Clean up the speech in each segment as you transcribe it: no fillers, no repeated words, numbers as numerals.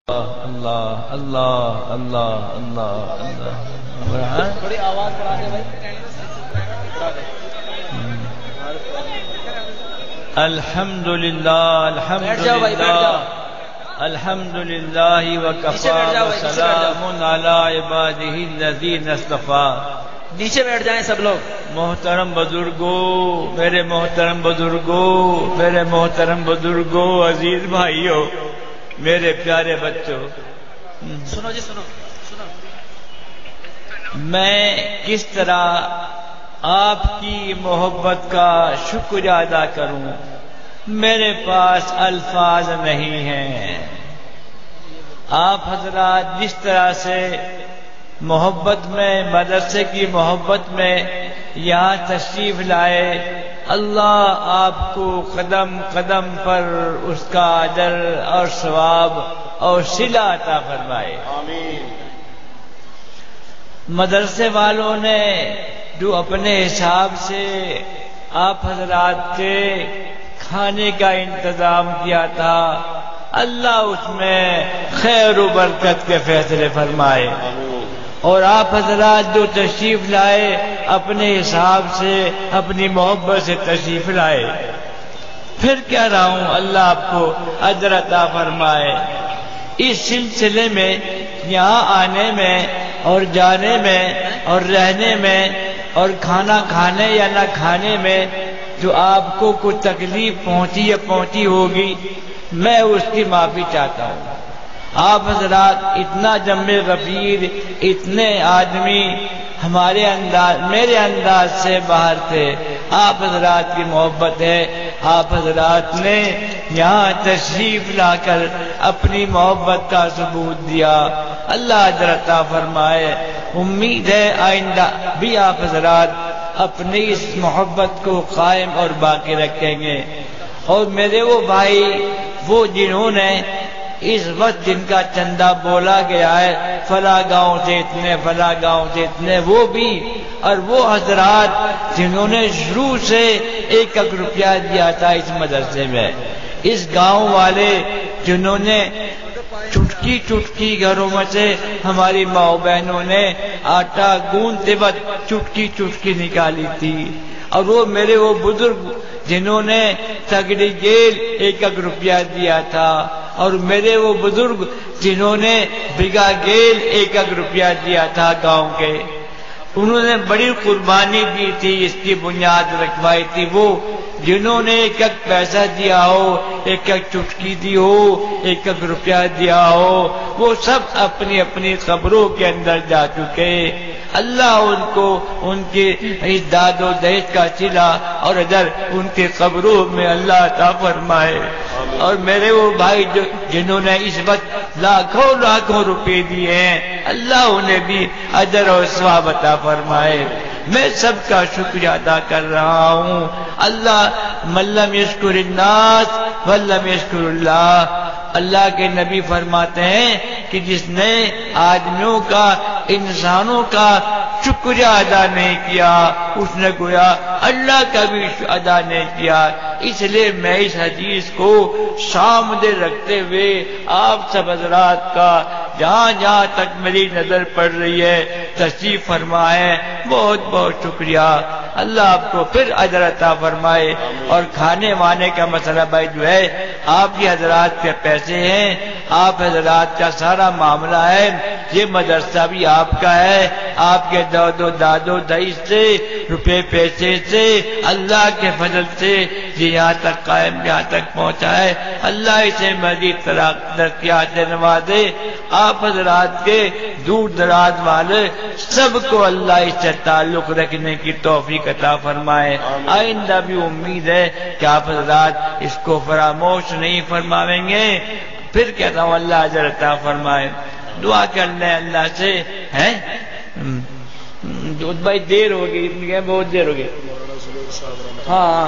اللہ اللہ اللہ اللہ اللہ تھوڑی آواز بڑھا دے بھائی. الحمد للہ بیٹھ جاؤ بھائی، بیٹھ جاؤ. الحمد للہ وکفی وسلام علی عبادہ الذین اصطفیٰ. نیچے بیٹھ جائیں سب لوگ. محترم بزرگوں، میرے محترم بزرگوں، میرے محترم بزرگوں، عزیز بھائیوں، میرے پیارے بچوں، سنو جی، سنو سنو. میں کس طرح آپ کی محبت کا شکر ادا کروں، میرے پاس الفاظ نہیں ہیں. آپ حضرات جس طرح سے محبت میں، مدرسے کی محبت میں یہاں تشریف لائے، اللہ آپ کو قدم قدم پر اس کا اجر اور ثواب اور صلہ عطا فرمائے. آمین. مدرسے والوں نے جو اپنے حساب سے آپ حضرات کے کھانے کا انتظام کیا تھا، اللہ اس میں خیر و برکت کے فیصلے فرمائے. اور آپ حضرات جو تشریف لائے، اپنے حساب سے، اپنی محبت سے تشریف لائے، پھر کہہ رہا ہوں اللہ آپ کو اجر عطا فرمائے. اس سلسلے میں یہاں آنے میں اور جانے میں اور رہنے میں اور کھانا کھانے یا نہ کھانے میں جو آپ کو کچھ تکلیف پہنچی یا پہنچی ہوگی، میں اس کی معافی چاہتا ہوں. آپ حضرات اتنا جم غفیر، اتنے آدمی ہمارے انداز، میرے انداز سے باہر تھے. آپ حضرات کی محبت ہے، آپ حضرات نے یہاں تشریف لا کر اپنی محبت کا ثبوت دیا. اللہ اجر عطا فرمائے. امید ہے آئندہ بھی آپ حضرات اپنی اس محبت کو قائم اور باقی رکھیں گے. اور میرے وہ بھائی، وہ جنہوں نے اس وقت جن کا چندہ بولا گیا ہے، فلاں گاؤں سے اتنے، فلاں گاؤں سے اتنے، وہ بھی، اور وہ حضرات جنہوں نے شروع سے 1 روپیہ دیا تھا اس مدرسے میں، اس گاؤں والے جنہوں نے چٹکی چٹکی گھروں میں سے ہماری ماں بہنوں نے آٹا گوندتے وقت چٹکی چٹکی نکالی تھی. اور وہ میرے وہ بزرگ جنہوں نے تگڑی گیل 1 روپیہ دیا تھا، اور میرے وہ بزرگ جنہوں نے بگا گیل 1 روپیہ دیا تھا گاؤں کے، انہوں نے بڑی قربانی دی تھی، اس کی بنیاد رکھوائی تھی. وہ جنہوں نے 1 پیسہ دیا ہو، 1 چٹکی دی ہو، 1 روپیہ دیا ہو، وہ سب اپنی اپنی قبروں کے اندر جا چکے. اللہ ان کو ان کے اس داد و دہیج کا صلہ اور اجر ان کے قبروں میں اللہ عطا فرمائے. اور میرے وہ بھائی جنہوں نے اس وقت لاکھوں لاکھوں روپے دیے ہیں، اللہ انہیں بھی اجر اور ثواب عطا فرمائے. میں سب کا شکریہ ادا کر رہا ہوں. اللہ من لم یشکر الناس ولم یشکر اللہ. اللہ کے نبی فرماتے ہیں کہ جس نے آدمیوں کا، انسانوں کا شکریہ ادا نہیں کیا، اس نے گویا اللہ کا بھی ادا نہیں کیا. اس لیے میں اس حدیث کو سامنے رکھتے ہوئے آپ سب حضرات کا جہاں جہاں تک میری نظر پڑ رہی ہے تشریف فرمائے، بہت بہت شکریہ. اللہ آپ کو پھر اجر عطا فرمائے. اور کھانے وانے کا مسئلہ بھائی جو ہے، آپ یہ حضرات کے پیسے ہیں، آپ حضرات کا سارا معاملہ ہے. یہ مدرسہ بھی آپ کا ہے، آپ کے دادو دائی سے، روپے پیسے سے، اللہ کے فضل سے یہ یہاں تک قائم، یہاں تک پہنچا ہے. اللہ اسے مزید ترقیات نوازے. آپ حضرات کے دور دراز والے سب کو اللہ اس سے تعلق رکھنے کی توفیق عطا فرمائے. آئندہ بھی امید ہے کہ آپ حضرات اس کو فراموش نہیں فرمائیں گے. پھر کہتا ہوں اللہ اجر عطا فرمائے. دعا کر لیں اللہ سے. ہیں بھائی دیر ہو گئی، بہت دیر ہو گئی. ہاں،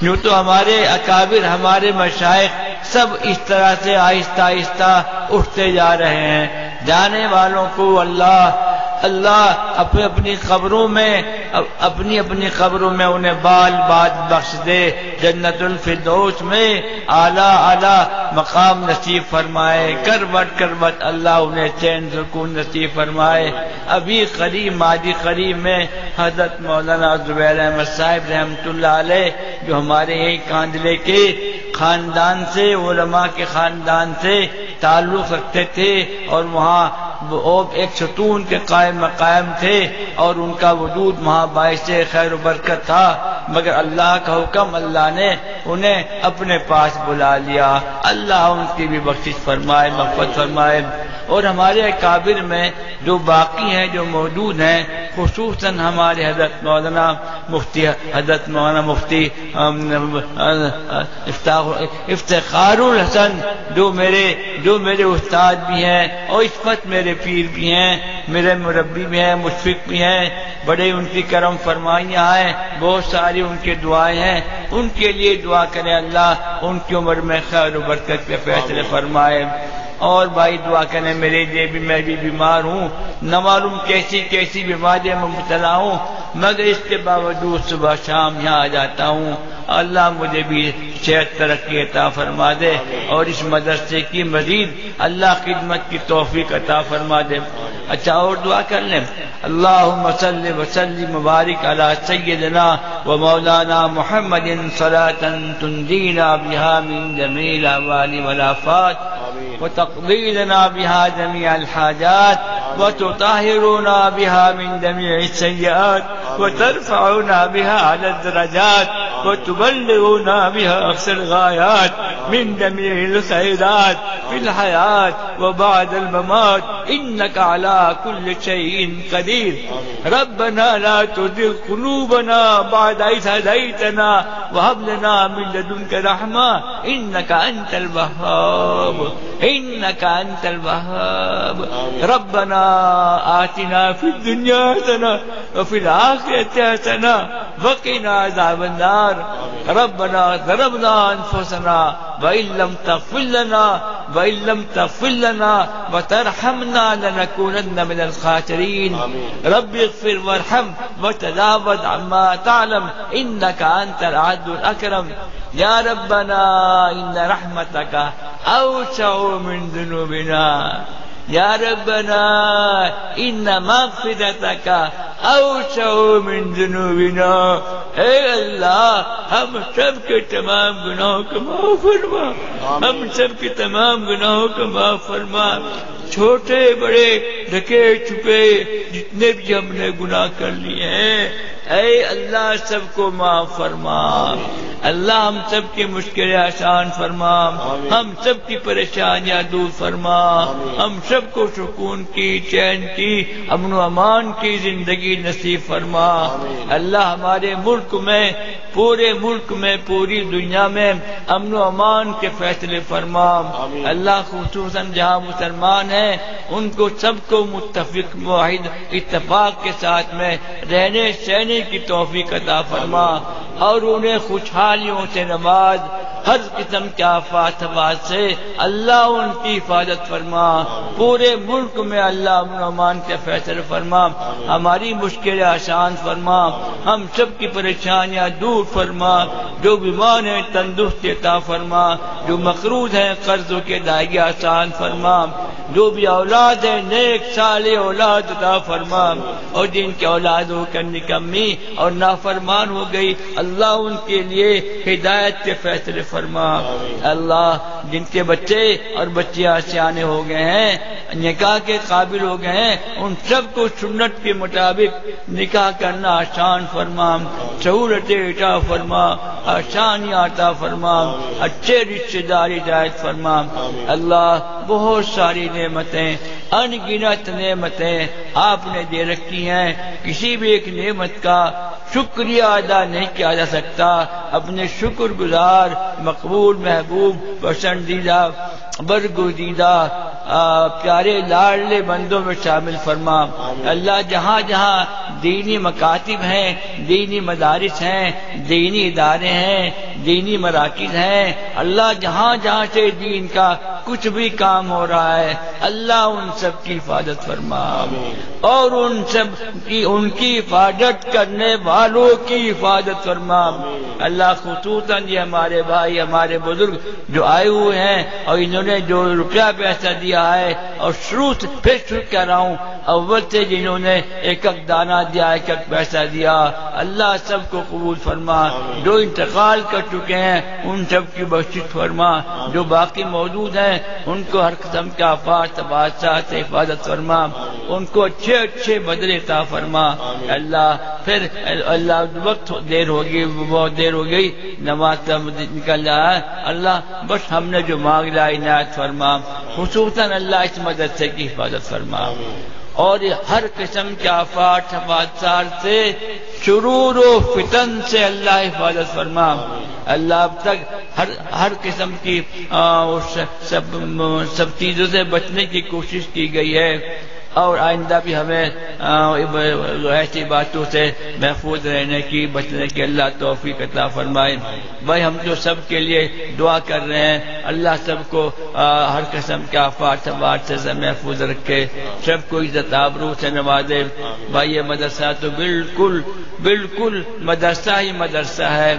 یوں تو ہمارے اکابر، ہمارے مشائخ سب اس طرح سے آہستہ آہستہ اٹھتے جا رہے ہیں. جانے والوں کو اللہ اللہ اپنی قبروں میں انہیں بال بات بخش دے، جنت الفردوس میں اعلیٰ اعلیٰ مقام نصیب فرمائے، کروٹ اللہ انہیں چین سکون نصیب فرمائے۔ ابھی قریب ماضی قریب میں حضرت مولانا زبیر احمد صاحب رحمۃ اللہ علیہ جو ہمارے یہی کاندلے کے خاندان سے، علماء کے خاندان سے تعلق رکھتے تھے اور وہاں وہ ایک ستون کے قائم مقام تھے اور ان کا وجود وہاں باعث خیر و برکت تھا، مگر اللہ کا حکم، اللہ نے انہیں اپنے پاس بلا لیا۔ اللہ ان کی بھی بخشش فرمائے، مغفرت فرمائے۔ اور ہمارے اکابر میں جو باقی ہیں، جو موجود ہیں، خصوصاً ہمارے حضرت مولانا مفتی افتخار الحسن جو میرے استاد بھی ہیں اور اس وقت میرے پیر بھی ہیں، میرے مربی بھی ہیں، مشفق بھی ہیں، بڑے ان کی کرم فرمائیاں ہیں، بہت ساری ان کی دعائیں ہیں، ان کے لیے دعا کریں اللہ ان کی عمر میں خیر و برکت کے فیصلے فرمائے۔ اور بھائی دعا کریں میرے لیے بھی، میں بھی بیمار ہوں، نہ معلوم کیسی بیماریوں میں مبتلا ہوں، مگر اس کے باوجود صبح شام یہاں آ جاتا ہوں۔ اللہ مجھے بھی صحت ترقی عطا فرما دے اور اس مدرسے کی مزید اللہ خدمت کی توفیق عطا فرما دے۔ اچھا اور دعا کر لیں، اللہم صلی وسلم مبارک علی سیدنا و مولانا محمد صلاۃ تنجینا بها من جمیع الاحوال والآفات وتقضی لنا بها جميع الحاجات وتطهرنا بها من جميع السيئات وترفعنا بها على الدرجات وتبلغنا بها أقصى الغايات من جميع الخيرات في الحياة وبعد الممات إنك على كل شيء قدير۔ ربنا لا تزغ قلوبنا بعد إذ هديتنا وهب لنا من لدنك رحمة إنك أنت الوهاب إنك أنت الوهاب۔ ربنا آتنا في الدنيا حسنة وفي الآخرة حسنة وقنا عذاب النار۔ ربنا ظلمنا أنفسنا وإن لم تغفر لنا وترحمنا لنكونن من الخاسرين۔ رب اغفر وارحم وتجاوز عما تعلم إنك أنت العز الأكرم۔ يا ربنا إن رحمتك أوسع من ذنوبنا، یا ربنا ان مغفرتک اوسع من ذنوبنا۔ اے اللہ ہم سب کے تمام گناہوں کو معاف فرما، ہم سب کے تمام گناہوں کو معاف فرما، چھوٹے بڑے ڈھکے چھپے جتنے بھی ہم نے گناہ کر لیے ہیں، اے اللہ سب کو معاف فرما۔ اللہ ہم سب کی مشکلیں آسان فرما، ہم سب کی پریشانیاں دور فرما، ہم سب کو سکون کی، چین کی، امن و امان کی زندگی نصیب فرما۔ اللہ ہمارے ملک میں، پورے ملک میں، پوری دنیا میں امن و امان کے فیصلے فرما۔ اللہ خصوصاً جہاں مسلمان ہیں ان کو سب کو متفق معاہد اتفاق کے ساتھ میں رہنے سہنے کی توفیق عطا فرما اور انہیں خوشحالیوں سے نواز، ہر قسم کے آفات سے اللہ ان کی حفاظت فرما۔ پورے ملک میں اللہ امن و امان کے فیصلے فرما، ہماری مشکلیں آسان فرما، ہم سب کی پریشانیاں دور فرما، جو بیمار ہیں تندرستی عطا فرما، جو مقروض ہیں قرضوں کے ادائیگی آسان فرما، جو بھی اولاد ہے نیک صالح اولاد عطا فرما، اور جن کی اولادوں کا نکمی اور نافرمان ہو گئی اللہ ان کے لیے ہدایت کے فیصلے فرما۔ اللہ جن کے بچے اور بچیاں سیانے ہو گئے ہیں، نکاح کے قابل ہو گئے ہیں، ان سب کو سنت کے مطابق نکاح کرنا آسان فرما، سہولتیں عطا فرما، آسانیاں عطا فرما، اچھے رشتے داری ہدایت فرما۔ اللہ بہت ساری نعمتیں، ان گنت نعمتیں آپ نے دے رکھی ہیں، کسی بھی ایک نعمت کا شکریہ ادا نہیں کیا جا سکتا۔ اپنے شکر گزار، مقبول، محبوب، پسندیدہ، برگزیدہ پیارے لاڈلے بندوں میں شامل فرما۔ اللہ جہاں جہاں دینی مکاتب ہیں، دینی مدارس ہیں، دینی ادارے ہیں، دینی مراکز ہیں، اللہ جہاں جہاں سے دین کا کچھ بھی کام ہو رہا ہے اللہ ان سب کی حفاظت فرما اور ان کی حفاظت کرنے والوں کی حفاظت فرما اللہ خصوصاً یہ ہمارے بھائی ہمارے بزرگ جو آئے ہوئے ہیں اور انہوں نے جو روپیہ پیسہ دیا ہے اور شروع کر رہا ہوں اول سے جنہوں نے ایک دانہ دیا ایک پیسہ دیا اللہ سب کو قبول فرما جو انتقال کر چکے ہیں ان سب کی بخشش فرما جو باقی موجود ہیں ان کو ہر قسم کا آفات تباہات سے حفاظت فرما ان کو اچھے اچھے بدلے عطا فرما اللہ پھر اللہ وقت دیر ہوگی بہت دیر ہو گئی نماز نکل رہا ہے اللہ بس ہم نے جو مانگ لیا عنایت فرما خصوصاً اللہ اس مدرسے کی حفاظت فرما اور ہر قسم کے آفات حوادثات سے شرور و فتن سے اللہ حفاظت فرما اللہ اب تک ہر قسم کی سب چیزوں سے بچنے کی کوشش کی گئی ہے اور آئندہ بھی ہمیں ایسی باتوں سے محفوظ رہنے کی بچنے کی اللہ توفیق عطا فرمائے بھائی ہم جو سب کے لیے دعا کر رہے ہیں اللہ سب کو ہر قسم کے آفات سے محفوظ رکھے سب کو عزت آبرو سے نوازے بھائی یہ مدرسہ تو بالکل مدرسہ ہی مدرسہ ہے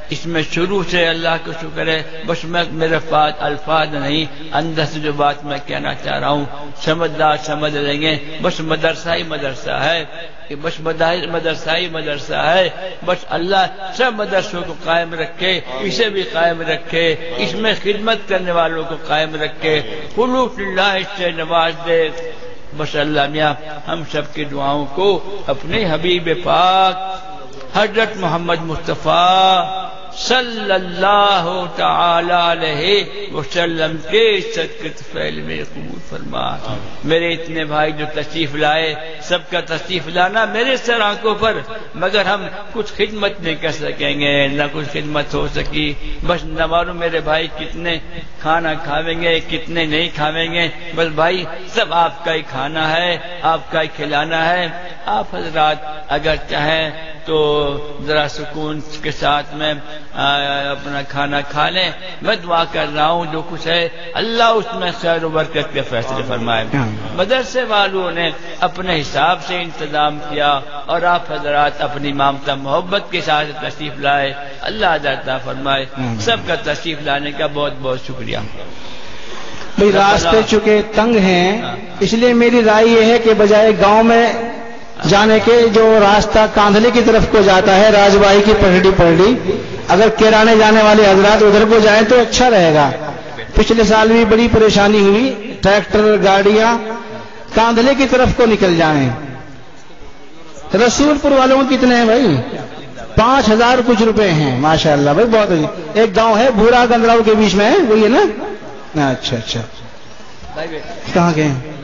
اس میں شروع سے اللہ کا شکر ہے بس میرے الفاظ نہیں اندر سے جو بات میں کہنا چاہ رہا ہوں سمجھدار سمجھ لیں گے بس مدرسہ ہی مدرسہ ہے بس مدرسہ ہی مدرسہ ہے بس اللہ سب مدرسوں کو قائم رکھے اسے بھی قائم رکھے اس میں خدمت کرنے والوں کو قائم رکھے خلوص اللہ اس سے نواز دے بس اللہ میاں ہم سب کی دعاؤں کو اپنے حبیب پاک حضرت محمد مصطفیٰ صلی اللہ تعالی علیہ وسلم کے صدقۃ فعل میں قبول فرما میرے اتنے بھائی جو تشریف لائے سب کا تشریف لانا میرے سر آنکھوں پر مگر ہم کچھ خدمت نہیں کر سکیں گے نہ کچھ خدمت ہو سکی بس نہ معلوم میرے بھائی کتنے کھانا کھاویں گے کتنے نہیں کھاویں گے بس بھائی سب آپ کا ہی کھانا ہے آپ کا ہی کھلانا ہے آپ حضرات اگر چاہیں تو ذرا سکون کے ساتھ میں اپنا کھانا کھا لیں میں دعا کر رہا ہوں جو کچھ ہے اللہ اس میں خیر و برکت کے فیصلے فرمائے مدرسے والوں نے اپنے حساب سے انتظام کیا اور آپ حضرات اپنی مامتا محبت کے ساتھ تشریف لائے اللہ عطا فرمائے سب کا تشریف لانے کا بہت بہت شکریہ بھئی راستے چونکہ تنگ ہیں اس لیے میری رائے یہ ہے کہ بجائے گاؤں میں جانے کے جو راستہ کاندھلے کی طرف کو جاتا ہے راجبائی کی پٹڑی اگر کیرانے جانے والے حضرات ادھر کو جائیں تو اچھا رہے گا پچھلے سال بھی بڑی پریشانی ہوئی ٹریکٹر گاڑیاں کاندھلے کی طرف کو نکل جائیں رسول پور والوں کو کتنے ہیں بھائی 5000 کچھ روپے ہیں ماشاءاللہ بھائی بہت ایک گاؤں ہے بھورا گندراؤ کے بیچ میں ہے وہی ہے نا اچھا کہاں گئے